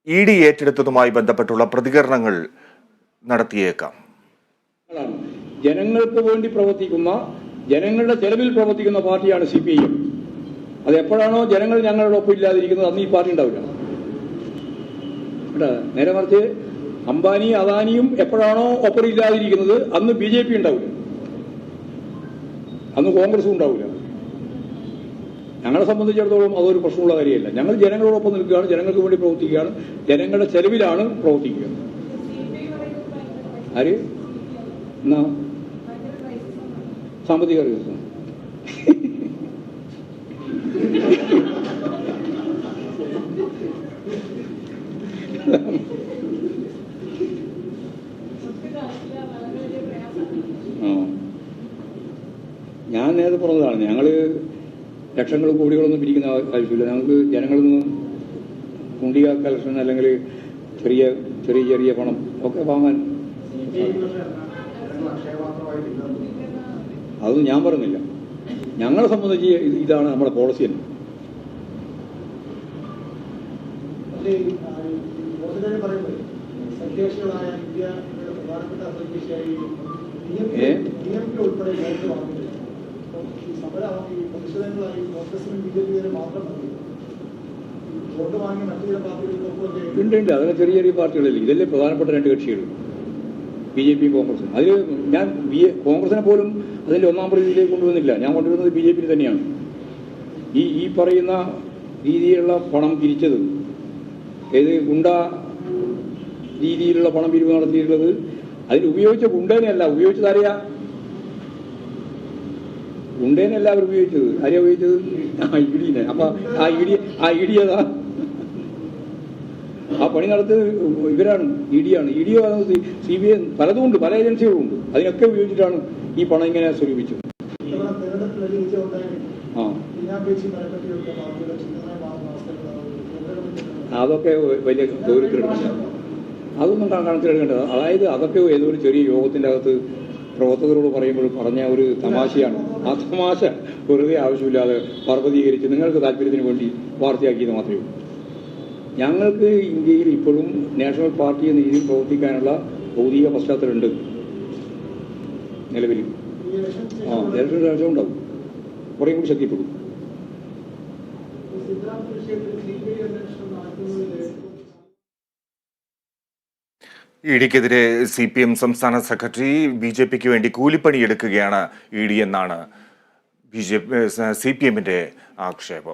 ED ഏറ്റെടുത്തതുമായി ബന്ധപ്പെട്ടുള്ള പ്രതികരണങ്ങൾ നടത്തിയേക്കാം. ജനങ്ങൾക്ക് വേണ്ടി പ്രവർത്തിക്കുന്ന, ജനങ്ങളുടെ ചെലവിൽ പ്രവർത്തിക്കുന്ന പാർട്ടിയാണ് CPIM. അത് എപ്പോഴാണോ ജനങ്ങൾ ഞങ്ങളുടെ ഒപ്പം ഇല്ലാതിരിക്കുന്നത് അന്ന് ഈ പാർട്ടി ഉണ്ടാവില്ല. നേരെ മറിച്ച് അംബാനി അദാനിയും എപ്പോഴാണോ ഒപ്പം ഇല്ലാതിരിക്കുന്നത് അന്ന് BJP ഉണ്ടാവില്ല, അന്ന് കോൺഗ്രസും ഉണ്ടാവില്ല. ഞങ്ങളെ സംബന്ധിച്ചിടത്തോളം അതൊരു പ്രശ്നമുള്ള കാര്യമല്ല. ഞങ്ങൾ ജനങ്ങളോടൊപ്പം നിൽക്കുകയാണ്, ജനങ്ങൾക്ക് വേണ്ടി പ്രവർത്തിക്കുകയാണ്, ജനങ്ങളുടെ ചെലവിലാണ് പ്രവർത്തിക്കുക. ആര് എന്നാ സാമ്പത്തിക റിസോഴ്സ് ഞാൻ നേരത്തെ പറഞ്ഞതാണ്, ഞങ്ങൾ ലക്ഷങ്ങളും കോടികളൊന്നും പിരിക്കുന്ന ആവശ്യമില്ല. ഞങ്ങൾക്ക് ജനങ്ങളിൽ നിന്ന് കുണ്ടിക കളക്ഷൻ അല്ലെങ്കിൽ ചെറിയ ചെറിയ ചെറിയ പണം ഒക്കെ വാങ്ങാൻ. അതൊന്നും ഞാൻ പറഞ്ഞില്ല. ഞങ്ങളെ സംബന്ധിച്ച് ഇതാണ് നമ്മുടെ പോളിസി തന്നെ. ഉണ്ട്, അതിന് ചെറിയ ചെറിയ പാർട്ടികളില്ല. ഇതല്ലേ പ്രധാനപ്പെട്ട രണ്ട് കക്ഷികൾ, BJP കോൺഗ്രസും. അതിൽ ഞാൻ കോൺഗ്രസിനെ പോലും അതിൻ്റെ ഒന്നാം പ്രതിയിലേക്ക് കൊണ്ടുവന്നില്ല. ഞാൻ കൊണ്ടുവരുന്നത് BJP തന്നെയാണ്. ഈ പറയുന്ന രീതിയിലുള്ള പണം പിരിച്ചത്, ഏത് ഗുണ്ട രീതിയിലുള്ള പണം പിരിവ് നടത്തിയിട്ടുള്ളത്, അതിൽ ഉപയോഗിച്ച ഗുണ്ടേനെയല്ല, ഉപയോഗിച്ചത് ആരെയാ? ഗുണ്ടേനല്ല അവർ ഉപയോഗിച്ചത്. ആരെയാ ഉപയോഗിച്ചത്? ഇഡിനെ. അപ്പൊ ആ ഇഡി ഏതാ? ആ പണി നടത്തിയത് ഇവരാണ്, ഇഡിയാണ്. ഇഡിയോ CBI പലതുമുണ്ട്, പല ഏജൻസികളും ഉണ്ട്. അതിനൊക്കെ ഉപയോഗിച്ചിട്ടാണ് ഈ പണം ഇങ്ങനെ സ്വരൂപിച്ചത്. അതൊക്കെ വലിയ ഗൗരവത്തിലെടുക്കില്ല, അതൊന്നും കണക്കിലെടുക്കേണ്ടത്. അതായത് അതൊക്കെ ഏതോ ഒരു ചെറിയ യോഗത്തിൻ്റെ അകത്ത് പ്രവർത്തകരോട് പറയുമ്പോൾ പറഞ്ഞ ഒരു തമാശയാണ്. ആ തമാശ വെറുതെ ആവശ്യമില്ലാതെ പർവ്വതീകരിച്ച് നിങ്ങൾക്ക് താല്പര്യത്തിന് വേണ്ടി വാർത്തയാക്കിയത് മാത്രമേ ഉള്ളൂ. ഞങ്ങൾക്ക് ഇന്ത്യയിൽ ഇപ്പോഴും നാഷണൽ പാർട്ടി എന്ന രീതിയിൽ പ്രവർത്തിക്കാനുള്ള ഭൗതിക പശ്ചാത്തലമുണ്ട് നിലവിൽ. ഇലക്ഷൻ ശേഷം ഉണ്ടാവും, കുറേ കൂടി ശക്തിപ്പെടും. EDക്കെതിരെ CPM സംസ്ഥാന സെക്രട്ടറി BJPക്ക് വേണ്ടി കൂലിപ്പണിയെടുക്കുകയാണ് ED എന്നാണ് CPMന്റെ ആക്ഷേപം.